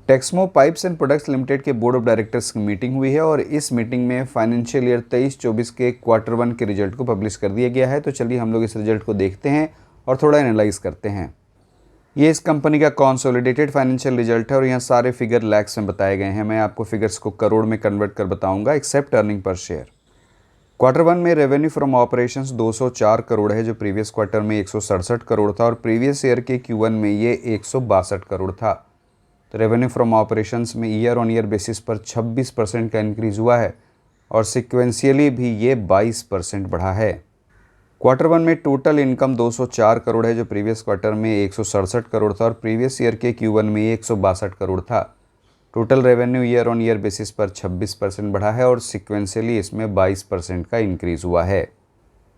Texmo pipes and products limited के board of directors की meeting हुई है और इस मीटिंग में फाइनेंशियल ईयर 23-24 के क्वार्टर 1 के रिजल्ट को पब्लिश कर दिया गया है। तो चलिए हम लोग इस रिजल्ट को देखते हैं और थोड़ा एनालाइज करते हैं। ये इस कंपनी का कंसोलिडेटेड फाइनेंशियल रिजल्ट है और यहाँ सारे फिगर लैक्स में बताए गए हैं। मैं आपको फिगर्स को करोड़ में कन्वर्ट कर बताऊंगा except earning per share. Quarter 1 में रेवेन्यू फ्रॉम ऑपरेशंस 204 करोड़ है, जो प्रीवियस क्वार्टर में 167 करोड़ था और प्रीवियस ईयर के Q1 में ये 162 करोड़ था। तो रेवेन्यू फ्रॉम ऑपरेशंस में ईयर ऑन ईयर बेसिस पर 26% का इंक्रीज़ हुआ है और सिक्वेंशियली भी ये 22% बढ़ा है। क्वार्टर 1 में टोटल इनकम 204 करोड़ है, जो प्रीवियस क्वार्टर में 167 करोड़ था और प्रीवियस ईयर के Q1 में 162 करोड़ था। Total revenue year on year basis पर 26% बढ़ा है और सिक्वेंशियली इसमें 22% का इंक्रीज़ हुआ है।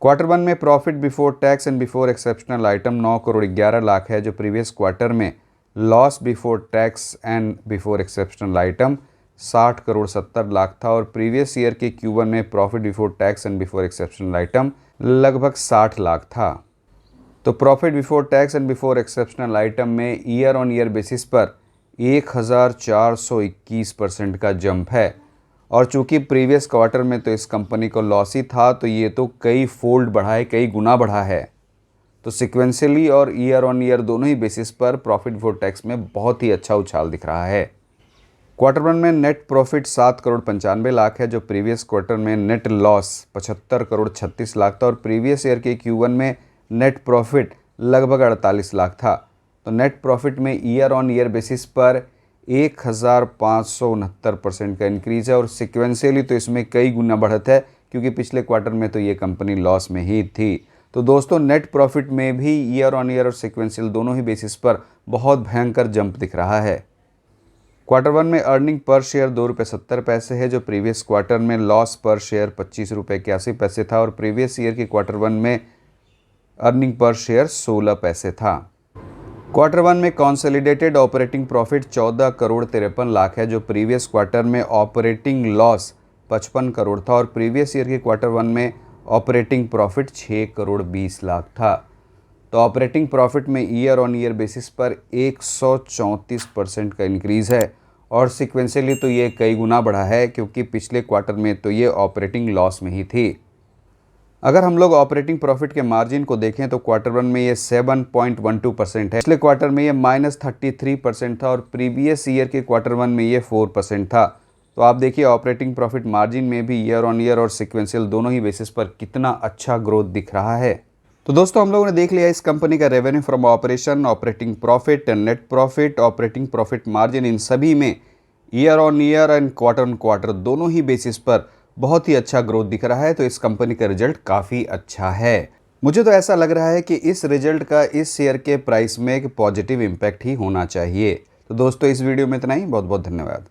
क्वार्टर 1 में profit before tax and before exceptional item 9 crore 11 lakh है, जो प्रीवियस क्वार्टर में loss before tax and before exceptional item 60 crore 70 lakh था और प्रीवियस ईयर के Q1 में profit before tax and before exceptional item लगभग 60 लाख था। तो profit before tax and before exceptional item में ईयर ऑन ईयर बेसिस पर 1421% का जंप है और चूंकि प्रीवियस क्वार्टर में तो इस कंपनी को लॉस ही था, तो ये तो कई फोल्ड बढ़ा है, कई गुना बढ़ा है। तो सिक्वेंशियली और ईयर ऑन ईयर दोनों ही बेसिस पर प्रॉफिट बिफोर टैक्स में बहुत ही अच्छा उछाल दिख रहा है। क्वार्टर 1 में नेट प्रॉफिट 7 करोड़ 95 लाख है, जो प्रीवियस क्वार्टर में नेट लॉस 75 करोड़ 36 लाख था और प्रीवियस ईयर के Q1 में नेट प्रॉफिट लगभग 48 लाख था। तो नेट प्रॉफिट में ईयर ऑन ईयर बेसिस पर 1569% का इंक्रीज़ है और सिक्वेंशियली तो इसमें कई गुना बढ़त है, क्योंकि पिछले क्वार्टर में तो ये कंपनी लॉस में ही थी। तो दोस्तों नेट प्रॉफिट में भी ईयर ऑन ईयर और सिक्वेंशियल दोनों ही बेसिस पर बहुत भयंकर जंप दिख रहा है। क्वार्टर 1 में अर्निंग पर शेयर 2 रुपये 70 पैसे है, जो प्रीवियस क्वार्टर में लॉस पर शेयर 25 रुपये 81 पैसे था और प्रीवियस ईयर के क्वार्टर 1 में अर्निंग पर शेयर 16 पैसे था। क्वार्टर 1 में consolidated operating profit 14 crore 53 lakh है, जो प्रीवियस क्वार्टर में ऑपरेटिंग लॉस 55 करोड़ था और प्रीवियस ईयर के क्वार्टर 1 में ऑपरेटिंग प्रॉफिट 6 करोड़ 20 लाख था। तो ऑपरेटिंग प्रॉफिट में ईयर ऑन ईयर बेसिस पर 134% का इंक्रीज़ है और सिक्वेंशियली तो ये कई गुना बढ़ा है, क्योंकि पिछले क्वार्टर में तो ये ऑपरेटिंग लॉस में ही थी। अगर हम लोग ऑपरेटिंग प्रॉफिट के मार्जिन को देखें तो क्वार्टर 1 में ये 7.12% है, पिछले क्वार्टर में ये -33% था और प्रीवियस ईयर के क्वार्टर 1 में ये 4% था। तो आप देखिए ऑपरेटिंग प्रॉफिट मार्जिन में भी ईयर ऑन ईयर और सिक्वेंशियल दोनों ही बेसिस पर कितना अच्छा ग्रोथ दिख रहा है। तो दोस्तों हम लोगों ने देख लिया इस कंपनी का revenue from operation, operating profit, net profit, operating profit margin, इन सभी में year on year and quarter on quarter दोनों ही बेसिस पर बहुत ही अच्छा ग्रोथ दिख रहा है। तो इस कंपनी का रिजल्ट काफ़ी अच्छा है। मुझे तो ऐसा लग रहा है कि इस रिजल्ट का इस शेयर के प्राइस में एक पॉजिटिव इम्पैक्ट ही होना चाहिए। तो दोस्तों इस वीडियो में इतना ही। बहुत बहुत धन्यवाद।